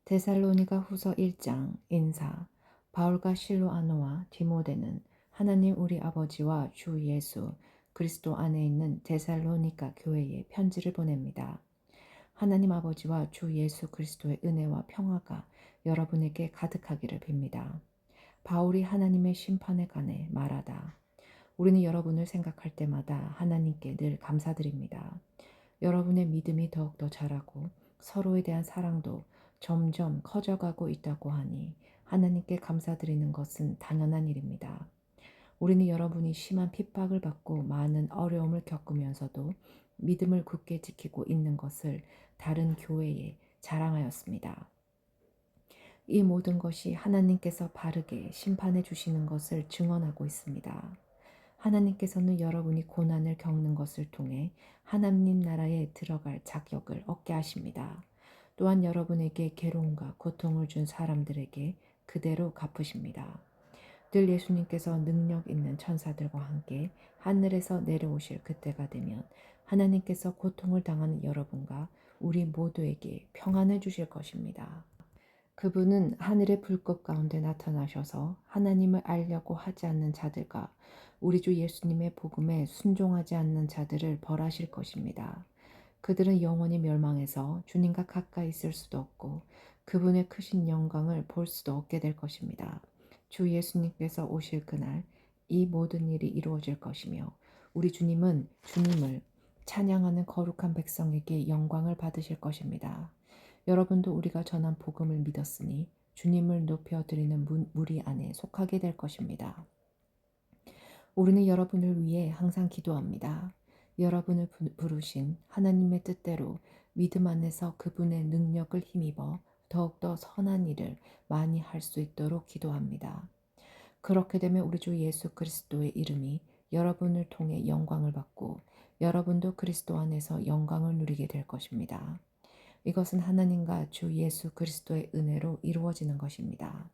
데살로니가 후서 1장 인사. 바울과 실로아노와 디모데는 하나님 우리 아버지와 주 예수 그리스도 안에 있는 데살로니가 교회에 편지를 보냅니다. 하나님 아버지와 주 예수 그리스도의 은혜와 평화가 여러분에게 가득하기를 빕니다. 바울이 하나님의 심판에 관해 말하다. 우리는 여러분을 생각할 때마다 하나님께 늘 감사드립니다. 여러분의 믿음이 더욱더 자라고 서로에 대한 사랑도 점점 커져가고 있다고 하니 하나님께 감사드리는 것은 당연한 일입니다. 우리는 여러분이 심한 핍박을 받고 많은 어려움을 겪으면서도 믿음을 굳게 지키고 있는 것을 다른 교회에 자랑하였습니다. 이 모든 것이 하나님께서 바르게 심판해 주시는 것을 증언하고 있습니다. 하나님께서는 여러분이 고난을 겪는 것을 통해 하나님 나라에 들어갈 자격을 얻게 하십니다. 또한 여러분에게 괴로움과 고통을 준 사람들에게 그대로 갚으십니다. 늘 예수님께서 능력 있는 천사들과 함께 하늘에서 내려오실 그때가 되면 하나님께서 고통을 당하는 여러분과 우리 모두에게 평안을 주실 것입니다. 그분은 하늘의 불꽃 가운데 나타나셔서 하나님을 알려고 하지 않는 자들과 우리 주 예수님의 복음에 순종하지 않는 자들을 벌하실 것입니다. 그들은 영원히 멸망해서 주님과 가까이 있을 수도 없고 그분의 크신 영광을 볼 수도 없게 될 것입니다. 주 예수님께서 오실 그날 이 모든 일이 이루어질 것이며 우리 주님은 주님을 찬양하는 거룩한 백성에게 영광을 받으실 것입니다. 여러분도 우리가 전한 복음을 믿었으니 주님을 높여드리는 무리 안에 속하게 될 것입니다. 우리는 여러분을 위해 항상 기도합니다. 여러분을 부르신 하나님의 뜻대로 믿음 안에서 그분의 능력을 힘입어 더욱더 선한 일을 많이 할 수 있도록 기도합니다. 그렇게 되면 우리 주 예수 그리스도의 이름이 여러분을 통해 영광을 받고 여러분도 그리스도 안에서 영광을 누리게 될 것입니다. 이것은 하나님과 주 예수 그리스도의 은혜로 이루어지는 것입니다.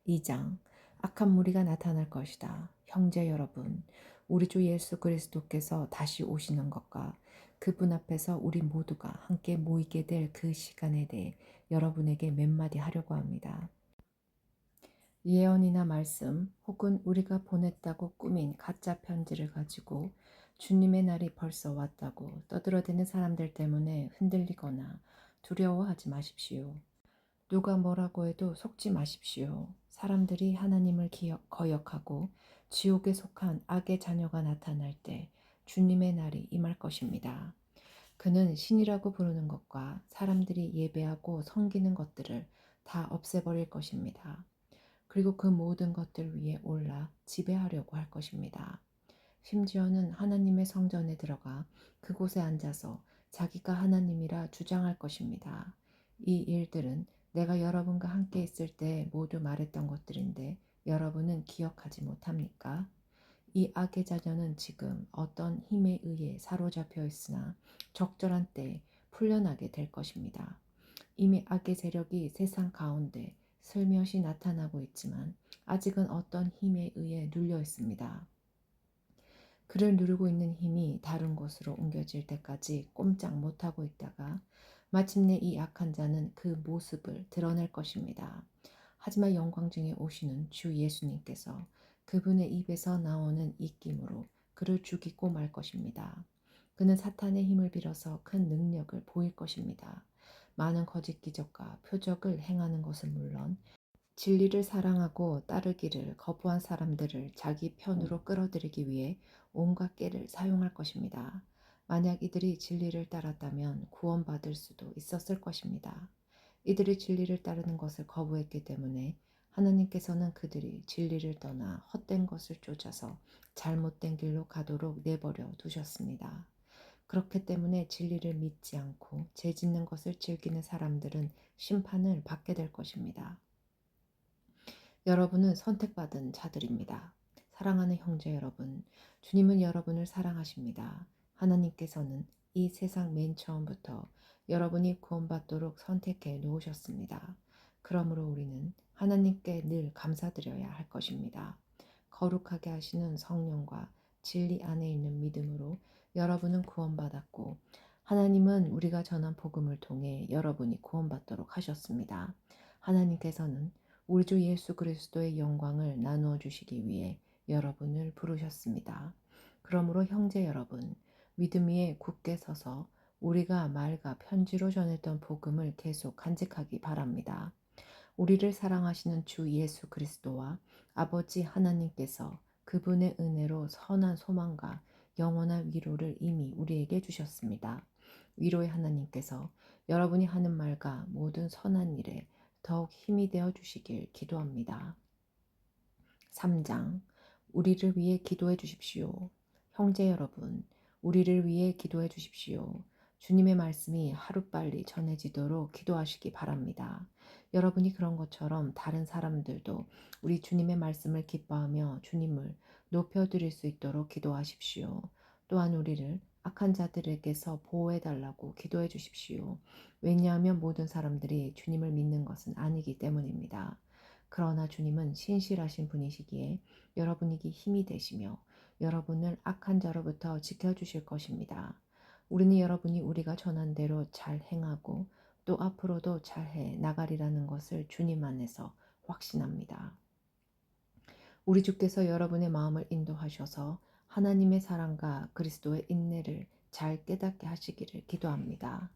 2장 악한 무리가 나타날 것이다. 형제 여러분, 우리 주 예수 그리스도께서 다시 오시는 것과 그분 앞에서 우리 모두가 함께 모이게 될 그 시간에 대해 여러분에게 몇 마디 하려고 합니다. 예언이나 말씀 혹은 우리가 보냈다고 꾸민 가짜 편지를 가지고 주님의 날이 벌써 왔다고 떠들어대는 사람들 때문에 흔들리거나 두려워하지 마십시오. 누가 뭐라고 해도 속지 마십시오. 사람들이 하나님을 거역하고 지옥에 속한 악의 자녀가 나타날 때 주님의 날이 임할 것입니다. 그는 신이라고 부르는 것과 사람들이 예배하고 섬기는 것들을 다 없애버릴 것입니다. 그리고 그 모든 것들 위에 올라 지배하려고 할 것입니다. 심지어는 하나님의 성전에 들어가 그곳에 앉아서 자기가 하나님이라 주장할 것입니다. 이 일들은 내가 여러분과 함께 있을 때 모두 말했던 것들인데 여러분은 기억하지 못합니까? 이 악의 자녀는 지금 어떤 힘에 의해 사로잡혀 있으나 적절한 때에 풀려나게 될 것입니다. 이미 악의 세력이 세상 가운데 슬며시 나타나고 있지만 아직은 어떤 힘에 의해 눌려 있습니다. 그를 누르고 있는 힘이 다른 곳으로 옮겨질 때까지 꼼짝 못하고 있다가 마침내 이 악한 자는 그 모습을 드러낼 것입니다. 하지만 영광 중에 오시는 주 예수님께서 그분의 입에서 나오는 입김으로 그를 죽이고 말 것입니다. 그는 사탄의 힘을 빌어서 큰 능력을 보일 것입니다. 많은 거짓 기적과 표적을 행하는 것은 물론 진리를 사랑하고 따르기를 거부한 사람들을 자기 편으로 끌어들이기 위해 온갖 깨를 사용할 것입니다. 만약 이들이 진리를 따랐다면 구원받을 수도 있었을 것입니다. 이들이 진리를 따르는 것을 거부했기 때문에 하나님께서는 그들이 진리를 떠나 헛된 것을 쫓아서 잘못된 길로 가도록 내버려 두셨습니다. 그렇기 때문에 진리를 믿지 않고 죄 짓는 것을 즐기는 사람들은 심판을 받게 될 것입니다. 여러분은 선택받은 자들입니다. 사랑하는 형제 여러분, 주님은 여러분을 사랑하십니다. 하나님께서는 이 세상 맨 처음부터 여러분이 구원받도록 선택해 놓으셨습니다. 그러므로 우리는 하나님께 늘 감사드려야 할 것입니다. 거룩하게 하시는 성령과 진리 안에 있는 믿음으로 여러분은 구원받았고 하나님은 우리가 전한 복음을 통해 여러분이 구원받도록 하셨습니다. 하나님께서는 우리 주 예수 그리스도의 영광을 나누어 주시기 위해 여러분을 부르셨습니다. 그러므로 형제 여러분, 믿음 위에 굳게 서서 우리가 말과 편지로 전했던 복음을 계속 간직하기 바랍니다. 우리를 사랑하시는 주 예수 그리스도와 아버지 하나님께서 그분의 은혜로 선한 소망과 영원한 위로를 이미 우리에게 주셨습니다. 위로의 하나님께서 여러분이 하는 말과 모든 선한 일에 더욱 힘이 되어 주시길 기도합니다. 3장. 우리를 위해 기도해 주십시오. 형제 여러분, 우리를 위해 기도해 주십시오. 주님의 말씀이 하루빨리 전해지도록 기도하시기 바랍니다. 여러분이 그런 것처럼 다른 사람들도 우리 주님의 말씀을 기뻐하며 주님을 높여드릴 수 있도록 기도하십시오. 또한 우리를 악한 자들에게서 보호해 달라고 기도해 주십시오. 왜냐하면 모든 사람들이 주님을 믿는 것은 아니기 때문입니다. 그러나 주님은 신실하신 분이시기에 여러분에게 힘이 되시며 여러분을 악한 자로부터 지켜주실 것입니다. 우리는 여러분이 우리가 전한 대로 잘 행하고 또 앞으로도 잘해 나가리라는 것을 주님 안에서 확신합니다. 우리 주께서 여러분의 마음을 인도하셔서 하나님의 사랑과 그리스도의 인내를 잘 깨닫게 하시기를 기도합니다.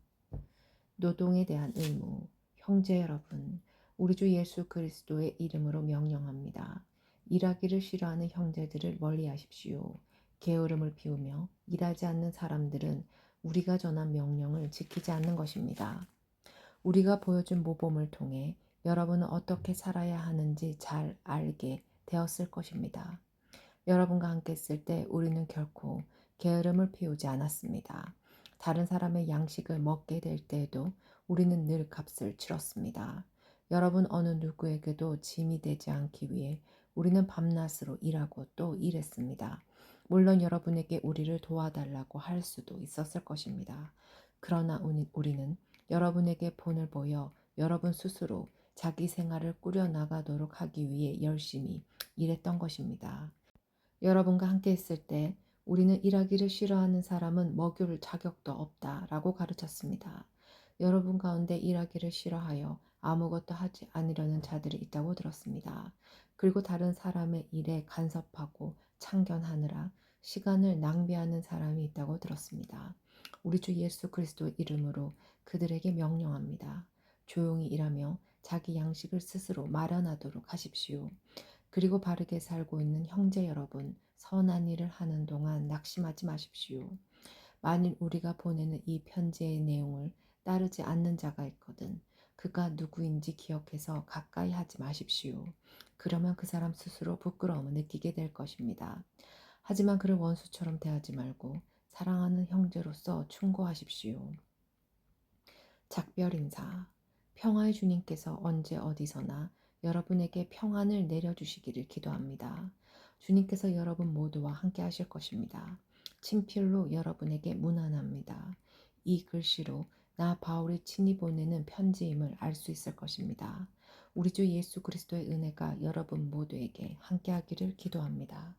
노동에 대한 의무. 형제 여러분, 우리 주 예수 그리스도의 이름으로 명령합니다. 일하기를 싫어하는 형제들을 멀리하십시오. 게으름을 피우며 일하지 않는 사람들은 우리가 전한 명령을 지키지 않는 것입니다. 우리가 보여준 모범을 통해 여러분은 어떻게 살아야 하는지 잘 알게 되었을 것입니다. 여러분과 함께 있을 때 우리는 결코 게으름을 피우지 않았습니다. 다른 사람의 양식을 먹게 될 때에도 우리는 늘 값을 치렀습니다. 여러분 어느 누구에게도 짐이 되지 않기 위해 우리는 밤낮으로 일하고 또 일했습니다. 물론 여러분에게 우리를 도와달라고 할 수도 있었을 것입니다. 그러나 우리는 여러분에게 본을 보여 여러분 스스로 자기 생활을 꾸려나가도록 하기 위해 열심히 일했던 것입니다. 여러분과 함께 있을 때 우리는 일하기를 싫어하는 사람은 먹여줄 자격도 없다라고 가르쳤습니다. 여러분 가운데 일하기를 싫어하여 아무것도 하지 않으려는 자들이 있다고 들었습니다. 그리고 다른 사람의 일에 간섭하고 참견하느라 시간을 낭비하는 사람이 있다고 들었습니다. 우리 주 예수 그리스도의 이름으로 그들에게 명령합니다. 조용히 일하며 자기 양식을 스스로 마련하도록 하십시오. 그리고 바르게 살고 있는 형제 여러분, 선한 일을 하는 동안 낙심하지 마십시오. 만일 우리가 보내는 이 편지의 내용을 따르지 않는 자가 있거든 그가 누구인지 기억해서 가까이 하지 마십시오. 그러면 그 사람 스스로 부끄러움을 느끼게 될 것입니다. 하지만 그를 원수처럼 대하지 말고 사랑하는 형제로서 충고하십시오. 작별 인사. 평화의 주님께서 언제 어디서나 여러분에게 평안을 내려주시기를 기도합니다. 주님께서 여러분 모두와 함께 하실 것입니다. 친필로 여러분에게 문안합니다. 이 글씨로 나 바울이 친히 보내는 편지임을 알 수 있을 것입니다. 우리 주 예수 그리스도의 은혜가 여러분 모두에게 함께 하기를 기도합니다.